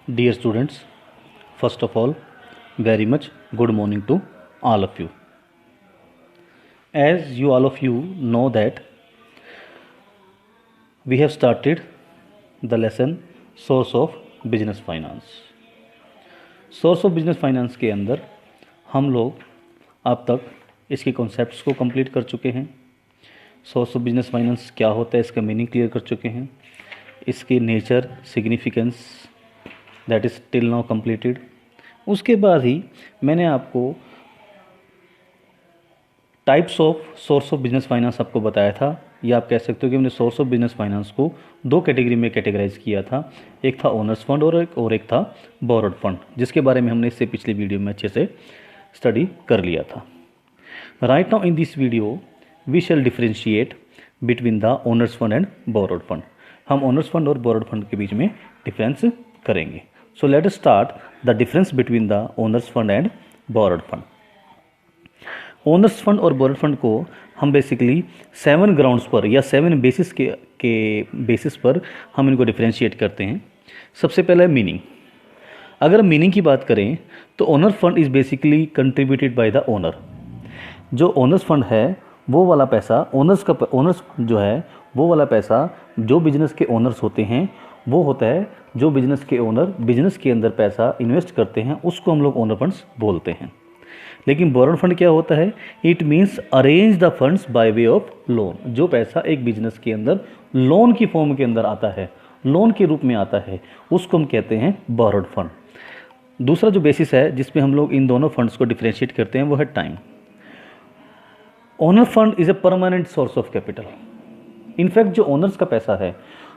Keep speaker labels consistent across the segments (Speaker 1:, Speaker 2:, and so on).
Speaker 1: Dear students, first of all, very much good morning to all of you. As you all of you know that we have started the lesson Source of Business Finance. Source of Business Finance के अंदर हम लोग अब तक इसके concepts को complete कर चुके हैं। सोर्स ऑफ बिजनेस फाइनेंस क्या होता है इसका मीनिंग क्लियर कर चुके हैं। इसकी nature, significance that is till now completed. उसके बाद ही मैंने आपको types of source of business finance आपको बताया था, या आप कह सकते हो कि मैंने सोर्स ऑफ बिजनेस फाइनेंस को दो कैटेगरी में कैटेगराइज किया था। एक था ओनर्स फंड और एक था बोरोड फंड, जिसके बारे में हमने इससे पिछले वीडियो में अच्छे से स्टडी कर लिया था। Right now in this video we shall differentiate between the owners fund and borrowed fund. हम ओनर्स फंड और बोरोड फंड के बीच में डिफरेंस करेंगे। So let us start the difference between the owners fund and borrowed fund. Owners fund और borrowed fund को हम basically 7 grounds पर या 7 बेसिस के बेसिस पर हम इनको डिफरेंशिएट करते हैं। सबसे पहला है मीनिंग। अगर मीनिंग की बात करें तो owner fund is basically contributed by the owner. जो ओनर्स फंड है वो वाला पैसा ओनर्स जो है वो वाला पैसा जो बिजनेस के ओनर्स होते हैं वो होता है जो बिजनेस के ओनर बिजनेस के अंदर पैसा इन्वेस्ट करते हैं, उसको हम लोग ओनर फंड्स बोलते हैं। लेकिन बोरोड फंड क्या होता है? It means arrange the funds by way of loan. जो पैसा एक बिजनेस के अंदर लोन की फॉर्म के अंदर आता है, लोन के रूप में आता है, उसको हम कहते हैं बोरोड फंड। दूसरा जो बेसिस है जिसमें हम लोग इन दोनों फंड्स को डिफरेंशिएट करते हैं वो है time. Owner fund is a permanent source of capital. In fact जो ओनर्स का पैसा है,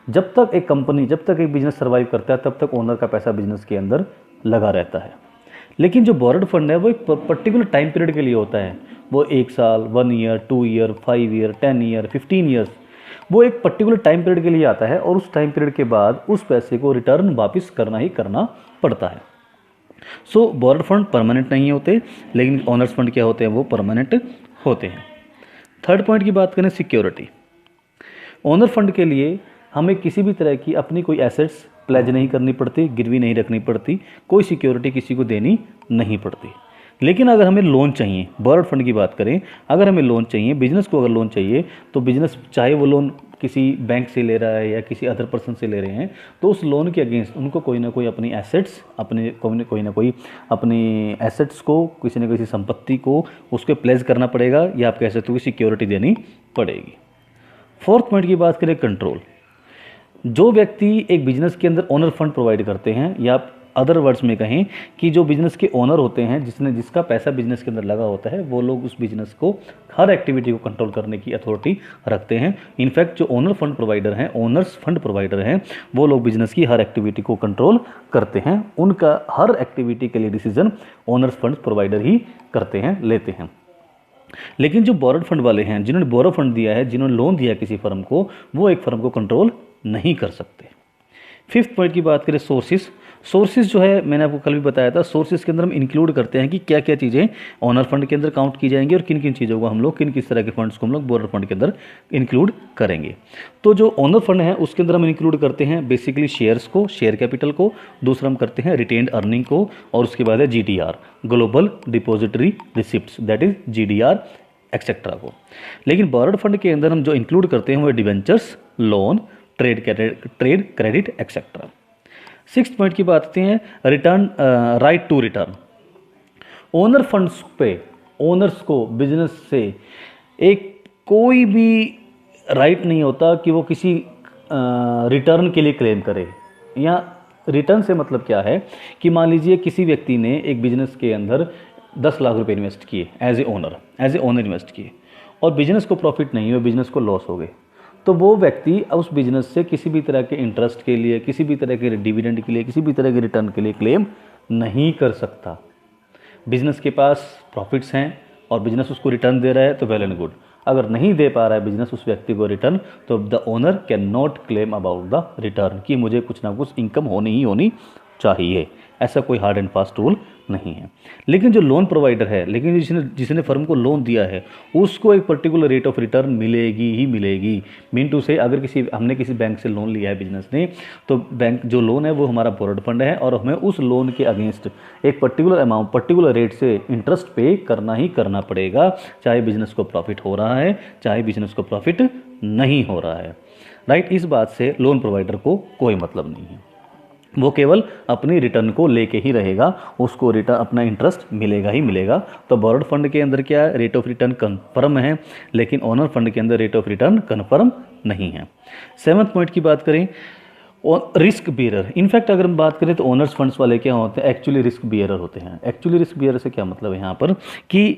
Speaker 1: जब तक एक कंपनी, जब तक एक बिजनेस सर्वाइव करता है तब तक ओनर का पैसा बिजनेस के अंदर लगा रहता है। लेकिन जो बोरोड फंड है वो एक पर्टिकुलर टाइम पीरियड के लिए होता है। वो 1 साल, 1 year, 2 year, 5 year, 10 year, 15 years, वो एक पर्टिकुलर टाइम पीरियड के लिए आता है और उस टाइम पीरियड के बाद उस पैसे को रिटर्न वापस करना ही करना पड़ता है। सो बोरोड फंड परमानेंट नहीं होते, लेकिन ओनर्स फंड क्या होते हैं? वो परमानेंट होते हैं। थर्ड पॉइंट की बात करें, सिक्योरिटी। ओनर फंड के लिए हमें किसी भी तरह की अपनी कोई एसेट्स प्लेज नहीं करनी पड़ती, गिरवी नहीं रखनी पड़ती, कोई सिक्योरिटी किसी को देनी नहीं पड़ती। लेकिन अगर हमें लोन चाहिए, बोरोड फंड की बात करें, अगर हमें लोन चाहिए, बिजनेस को अगर लोन चाहिए, तो बिजनेस चाहे वो लोन किसी बैंक से ले रहा है या किसी अदर पर्सन से ले रहे हैं, तो उस लोन के अगेंस्ट उनको कोई ना कोई अपनी एसेट्स, कोई अपनी एसेट्स को, किसी न किसी संपत्ति को उसको प्लेज करना पड़ेगा, या आप कह सकते हो कि सिक्योरिटी देनी पड़ेगी। फोर्थ पॉइंट की बात करें, कंट्रोल। जो व्यक्ति एक बिजनेस के अंदर ओनर फंड प्रोवाइड करते हैं, या अदर वर्ड्स में कहें कि जो बिजनेस के ओनर होते हैं, जिसका पैसा बिजनेस के अंदर लगा होता है, वो लोग उस बिजनेस को, हर एक्टिविटी को कंट्रोल करने की अथॉरिटी रखते हैं। इनफैक्ट जो ओनर फंड प्रोवाइडर हैं, ओनर्स फंड प्रोवाइडर हैं, वो लोग बिजनेस की हर एक्टिविटी को कंट्रोल करते हैं। उनका हर एक्टिविटी के लिए डिसीजन ओनर्स फंड प्रोवाइडर ही करते हैं, लेते हैं। लेकिन जो बोरोड फंड वाले हैं, जिन्होंने बोरो फंड दिया है, जिन्होंने लोन दिया किसी फर्म को, वो एक फर्म को कंट्रोल नहीं कर सकते। फिफ्थ पॉइंट की बात करें, सोर्सेज। सोर्सेज जो है, मैंने आपको कल भी बताया था, सोर्सेज के अंदर हम इंक्लूड करते हैं कि क्या क्या चीज़ें ओनर फंड के अंदर काउंट की जाएंगी और किन किन चीज़ों को हम लोग, किस तरह के फंड्स को हम लोग बोरोड फंड के अंदर इंक्लूड करेंगे। तो जो ओनर फंड है उसके अंदर हम इंक्लूड करते हैं बेसिकली शेयर्स को, शेयर कैपिटल को। दूसरा हम करते हैं रिटेन्ड अर्निंग को, और उसके बाद है GDR, global depository receipts, that is GDR etcetera को। लेकिन बोरोड फंड के अंदर हम जो इंक्लूड करते हैं वो debentures, loan, trade credit etcetera. Sixth point की बात करते हैं, return, right to return. Owner funds पे ओनर्स को बिजनेस से एक कोई भी राइट नहीं होता कि वो किसी रिटर्न के लिए क्लेम करे। या रिटर्न से मतलब क्या है कि मान लीजिए किसी व्यक्ति ने एक बिजनेस के अंदर 10 लाख रुपए इन्वेस्ट किए एज ए ओनर इन्वेस्ट किए, और बिजनेस को प्रॉफिट नहीं हुआ, बिजनेस को लॉस हो गए, तो वो व्यक्ति उस बिजनेस से किसी भी तरह के इंटरेस्ट के लिए, किसी भी तरह के डिविडेंड के लिए, किसी भी तरह के रिटर्न के लिए क्लेम नहीं कर सकता। बिजनेस के पास प्रॉफिट्स हैं और बिजनेस उसको रिटर्न दे रहा है तो वेल एंड गुड। अगर नहीं दे पा रहा है बिजनेस उस व्यक्ति को रिटर्न, तो the owner can not claim about the return, कि मुझे कुछ ना कुछ इनकम होनी ही होनी चाहिए। ऐसा कोई हार्ड एंड फास्ट रूल नहीं है। लेकिन जो लोन प्रोवाइडर है, लेकिन जिसने जिसने फर्म को लोन दिया है, उसको एक पर्टिकुलर रेट ऑफ रिटर्न मिलेगी ही मिलेगी। मीन टू से अगर हमने किसी बैंक से लोन लिया है बिजनेस ने, तो बैंक जो लोन है वो हमारा बोरोड फंड है और हमें उस लोन के अगेंस्ट एक पर्टिकुलर अमाउंट पर्टिकुलर रेट से इंटरेस्ट पे करना ही करना पड़ेगा, चाहे बिजनेस को प्रॉफिट हो रहा है चाहे बिजनेस को प्रॉफिट नहीं हो रहा है। राइट, इस बात से लोन प्रोवाइडर को कोई मतलब नहीं है, वो केवल अपनी रिटर्न को लेके ही रहेगा, उसको रिटर्न अपना इंटरेस्ट मिलेगा ही मिलेगा। तो बोरोड फंड के अंदर क्या है, रेट ऑफ रिटर्न कन्फर्म है, लेकिन ओनर फंड के अंदर रेट ऑफ रिटर्न कन्फर्म नहीं है। 7th पॉइंट की बात करें, रिस्क बियरर। इनफैक्ट अगर हम बात करें तो ओनर्स फंड्स वाले क्या होते हैं, एक्चुअली रिस्क बियरर होते हैं। एक्चुअली रिस्क बियरर से क्या मतलब है यहाँ पर कि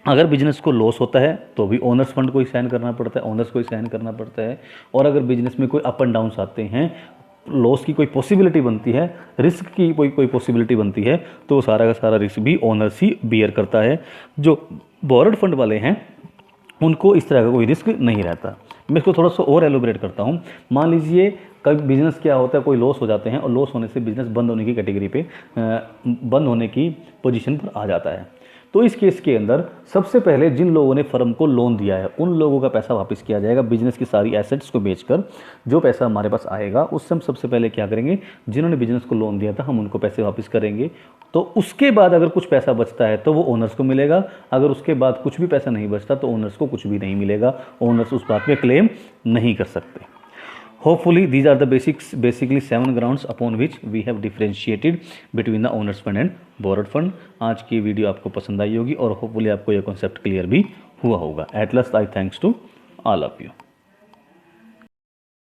Speaker 1: अगर बिजनेस को लॉस होता है तो भी ओनर्स फंड को ही साइन करना पड़ता है, ओनर्स को ही साइन करना पड़ता है। और अगर बिजनेस में कोई अप एंड डाउन्स आते हैं, लॉस की कोई पॉसिबिलिटी बनती है, रिस्क की कोई पॉसिबिलिटी बनती है, तो सारा का सारा रिस्क भी ओनर्स ही बियर करता है। जो बोरोड फंड वाले हैं उनको इस तरह का कोई रिस्क नहीं रहता। मैं इसको थोड़ा सा और एलोबरेट करता हूँ। मान लीजिए कभी बिजनेस क्या होता है, कोई लॉस हो जाते हैं और लॉस होने से बिजनेस बंद होने की कैटेगरी पे बंद होने की पोजीशन पर आ जाता है। तो इस केस के अंदर सबसे पहले जिन लोगों ने फर्म को लोन दिया है उन लोगों का पैसा वापस किया जाएगा। बिजनेस की सारी एसेट्स को बेचकर जो पैसा हमारे पास आएगा उससे हम सबसे पहले क्या करेंगे, जिन्होंने बिजनेस को लोन दिया था हम उनको पैसे वापस करेंगे। तो उसके बाद अगर कुछ पैसा बचता है तो वो ओनर्स को मिलेगा, अगर उसके बाद कुछ भी पैसा नहीं बचता तो ओनर्स को कुछ भी नहीं मिलेगा, ओनर्स उस बात में क्लेम नहीं कर सकते। Hopefully, these are the basically 7 grounds upon which we have differentiated between the owners fund and borrowed fund। आज की वीडियो आपको पसंद आई होगी और होपफुली आपको यह कॉन्सेप्ट क्लियर भी हुआ होगा। At last I thanks to all of you.